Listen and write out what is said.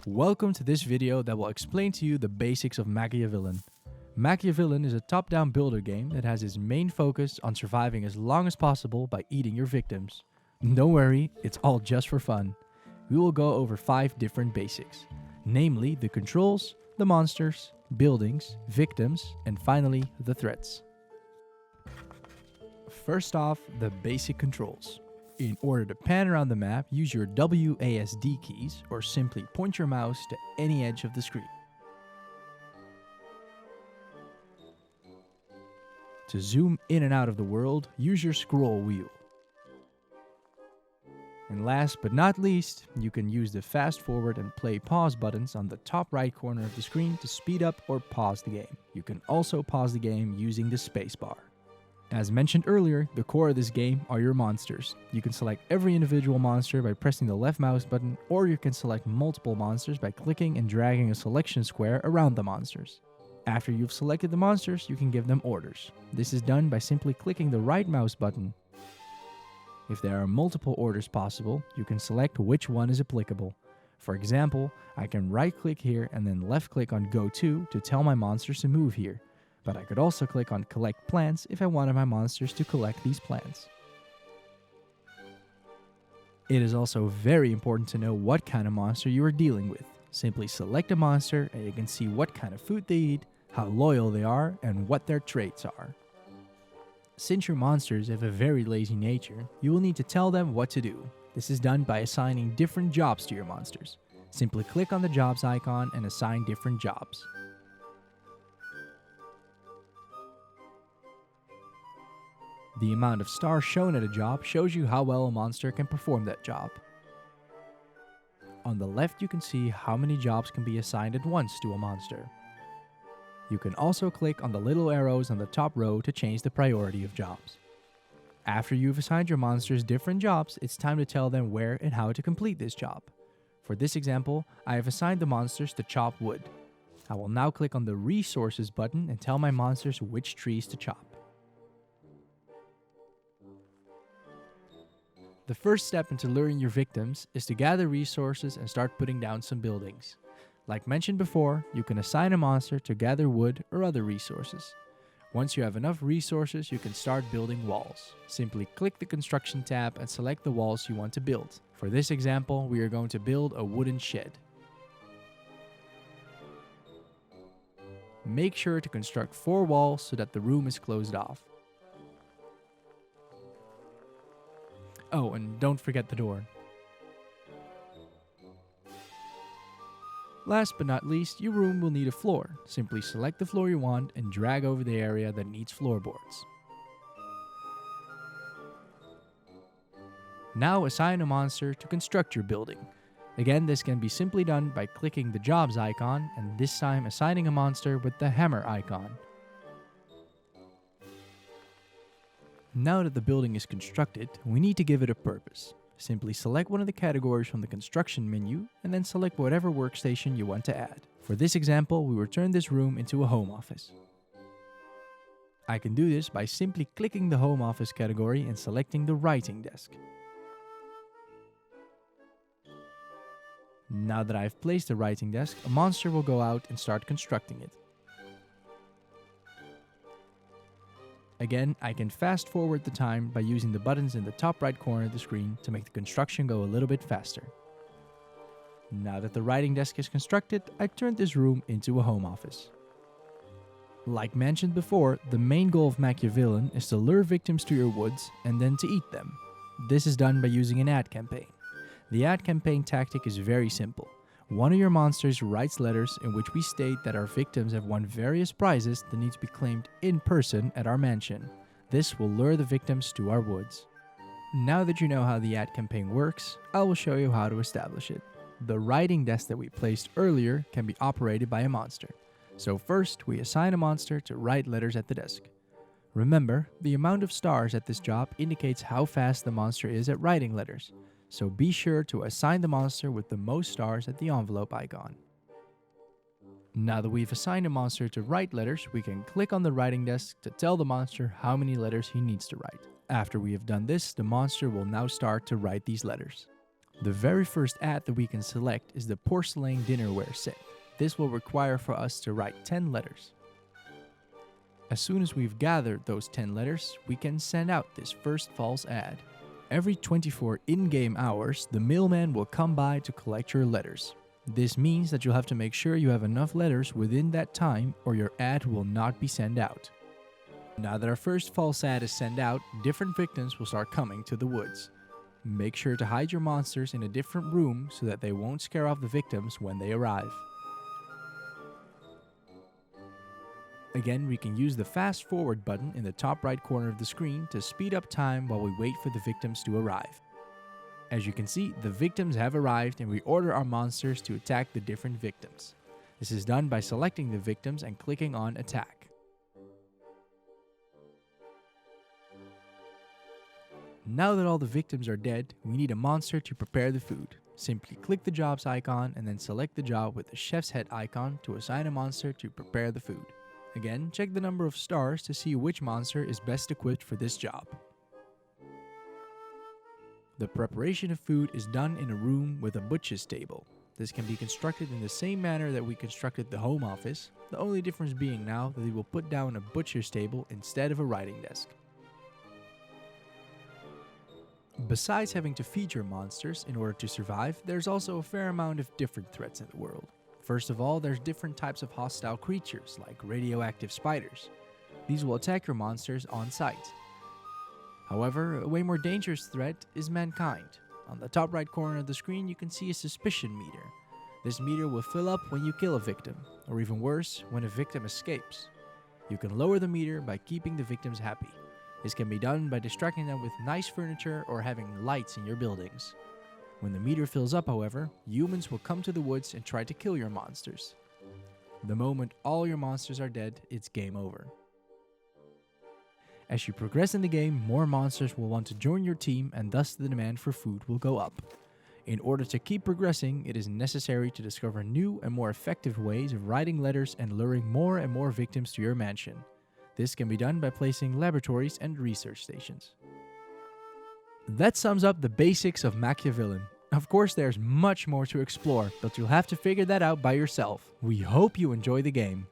Welcome to this video that will explain to you the basics of MachiaVillain. MachiaVillain is a top-down builder game that has its main focus on surviving as long as possible by eating your victims. Don't worry, it's all just for fun. We will go over 5 different basics, namely the controls, the monsters, buildings, victims, and finally the threats. First off, the basic controls. In order to pan around the map, use your WASD keys or simply point your mouse to any edge of the screen. To zoom in and out of the world, use your scroll wheel. And last but not least, you can use the fast forward and play pause buttons on the top right corner of the screen to speed up or pause the game. You can also pause the game using the spacebar. As mentioned earlier, the core of this game are your monsters. You can select every individual monster by pressing the left mouse button, or you can select multiple monsters by clicking and dragging a selection square around the monsters. After you've selected the monsters, you can give them orders. This is done by simply clicking the right mouse button. If there are multiple orders possible, you can select which one is applicable. For example, I can right click here and then left click on Go To tell my monsters to move here. But I could also click on Collect Plants if I wanted my monsters to collect these plants. It is also very important to know what kind of monster you are dealing with. Simply select a monster and you can see what kind of food they eat, how loyal they are, and what their traits are. Since your monsters have a very lazy nature, you will need to tell them what to do. This is done by assigning different jobs to your monsters. Simply click on the jobs icon and assign different jobs. The amount of stars shown at a job shows you how well a monster can perform that job. On the left you can see how many jobs can be assigned at once to a monster. You can also click on the little arrows on the top row to change the priority of jobs. After you've assigned your monsters different jobs, it's time to tell them where and how to complete this job. For this example, I have assigned the monsters to chop wood. I will now click on the resources button and tell my monsters which trees to chop. The first step into luring your victims is to gather resources and start putting down some buildings. Like mentioned before, you can assign a monster to gather wood or other resources. Once you have enough resources, you can start building walls. Simply click the construction tab and select the walls you want to build. For this example, we are going to build a wooden shed. Make sure to construct 4 walls so that the room is closed off. Oh, and don't forget the door. Last but not least, your room will need a floor. Simply select the floor you want and drag over the area that needs floorboards. Now assign a monster to construct your building. Again, this can be simply done by clicking the jobs icon and this time assigning a monster with the hammer icon. Now that the building is constructed, we need to give it a purpose. Simply select one of the categories from the construction menu and then select whatever workstation you want to add. For this example, we will turn this room into a home office. I can do this by simply clicking the home office category and selecting the writing desk. Now that I've placed the writing desk, a monster will go out and start constructing it. Again, I can fast forward the time by using the buttons in the top right corner of the screen to make the construction go a little bit faster. Now that the writing desk is constructed, I turned this room into a home office. Like mentioned before, the main goal of MachiaVillain is to lure victims to your woods and then to eat them. This is done by using an ad campaign. The ad campaign tactic is very simple. One of your monsters writes letters in which we state that our victims have won various prizes that need to be claimed in person at our mansion. This will lure the victims to our woods. Now that you know how the ad campaign works, I will show you how to establish it. The writing desk that we placed earlier can be operated by a monster. So first, we assign a monster to write letters at the desk. Remember, the amount of stars at this job indicates how fast the monster is at writing letters. So be sure to assign the monster with the most stars at the envelope icon. Now that we've assigned a monster to write letters, we can click on the writing desk to tell the monster how many letters he needs to write. After we have done this, the monster will now start to write these letters. The very first ad that we can select is the porcelain dinnerware set. This will require for us to write 10 letters. As soon as we've gathered those 10 letters, we can send out this first false ad. Every 24 in-game hours, the mailman will come by to collect your letters. This means that you'll have to make sure you have enough letters within that time or your ad will not be sent out. Now that our first false ad is sent out, different victims will start coming to the woods. Make sure to hide your monsters in a different room so that they won't scare off the victims when they arrive. Again, we can use the fast forward button in the top right corner of the screen to speed up time while we wait for the victims to arrive. As you can see, the victims have arrived and we order our monsters to attack the different victims. This is done by selecting the victims and clicking on Attack. Now that all the victims are dead, we need a monster to prepare the food. Simply click the jobs icon and then select the job with the chef's head icon to assign a monster to prepare the food. Again, check the number of stars to see which monster is best equipped for this job. The preparation of food is done in a room with a butcher's table. This can be constructed in the same manner that we constructed the home office, the only difference being now that we will put down a butcher's table instead of a writing desk. Besides having to feed your monsters in order to survive, there's also a fair amount of different threats in the world. First of all, there's different types of hostile creatures, like radioactive spiders. These will attack your monsters on sight. However, a way more dangerous threat is mankind. On the top right corner of the screen, you can see a suspicion meter. This meter will fill up when you kill a victim, or even worse, when a victim escapes. You can lower the meter by keeping the victims happy. This can be done by distracting them with nice furniture or having lights in your buildings. When the meter fills up, however, humans will come to the woods and try to kill your monsters. The moment all your monsters are dead, it's game over. As you progress in the game, more monsters will want to join your team and thus the demand for food will go up. In order to keep progressing, it is necessary to discover new and more effective ways of writing letters and luring more and more victims to your mansion. This can be done by placing laboratories and research stations. That sums up the basics of MachiaVillain. Of course, there's much more to explore, but you'll have to figure that out by yourself. We hope you enjoy the game.